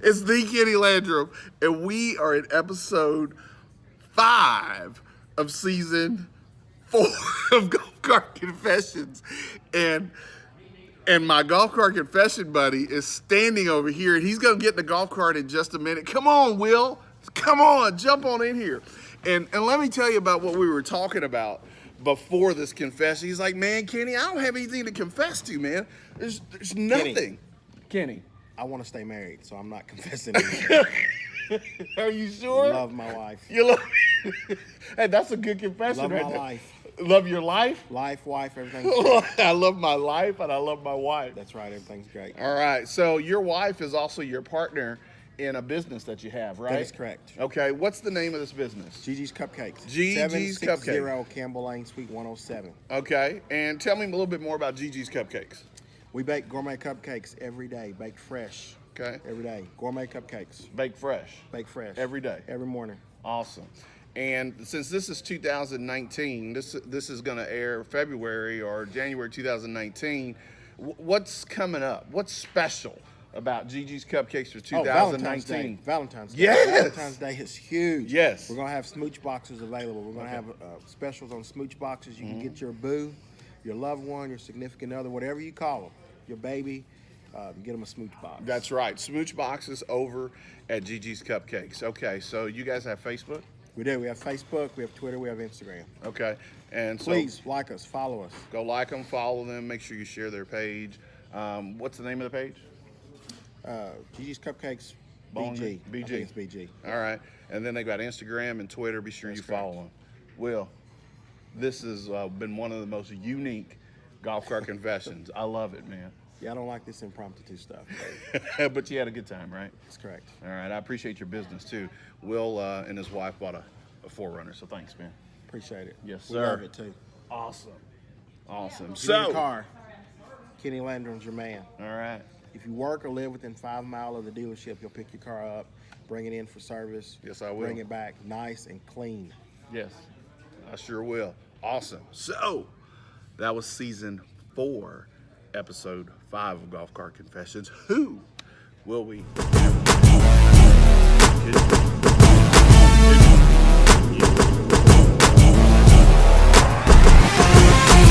It's the Kenny Landrum, and we are in episode 5 of season 4 of Golf Cart Confessions, and my golf cart confession buddy is standing over here, and he's gonna get in the golf cart in just a minute. Come on, Will. Come on, jump on in here. And let me tell you about what we were talking about before this confession. He's like, man, Kenny, I don't have anything to confess to, man. There's nothing. Kenny. I want to stay married, so I'm not confessing anything. Are you sure? Love my wife. You love Hey, that's a good confession. Love right my there. life. Love your life? Life, wife, everything's great. I love my life and I love my wife. That's right, everything's great. All right, so your wife is also your partner in a business that you have, right? That is correct. Okay, what's the name of this business? GiGi's Cupcakes. GiGi's Cupcakes. 760 Campbell Lane, Suite 107. Okay, and tell me a little bit more about GiGi's Cupcakes. We bake gourmet cupcakes every day, baked fresh. Okay. Every day, gourmet cupcakes. Baked fresh. Baked fresh. Every day. Every morning. Awesome. And since this is 2019, this is going to air February or January 2019. What's coming up? What's special about GiGi's Cupcakes for 2019? Valentine's Day. Yes. Valentine's Day is huge. Yes. We're going to have smooch boxes available. We're going to have specials on smooch boxes. You can get your boo, your loved one, your significant other, whatever you call them, your baby. Get them a smooch box. That's right. Smooch boxes over at GiGi's Cupcakes. Okay, so you guys have Facebook? We do. We have Facebook, we have Twitter, we have Instagram. Okay, and so please like us, follow us. Go like them, follow them, make sure you share their page. What's the name of the page? GiGi's Cupcakes BG. BG. I think it's BG. All right, and then they got Instagram and Twitter. Be sure you follow them. Will, this has been one of the most unique golf cart confessions. I love it, man. Yeah, I don't like this impromptu stuff. But you had a good time, right? That's correct. All right, I appreciate your business too. Will and his wife bought a 4Runner, so thanks, man. Appreciate it. Yes, sir. We love it too. Awesome. Awesome. Get in your car. Kenny Landrum's your man. All right. If you work or live within 5 miles of the dealership, you'll pick your car up, bring it in for service. Yes, I will. Bring it back nice and clean. Yes, I sure will. Awesome. So, that was season 4, episode 5 of Golf Cart Confessions. Who will we?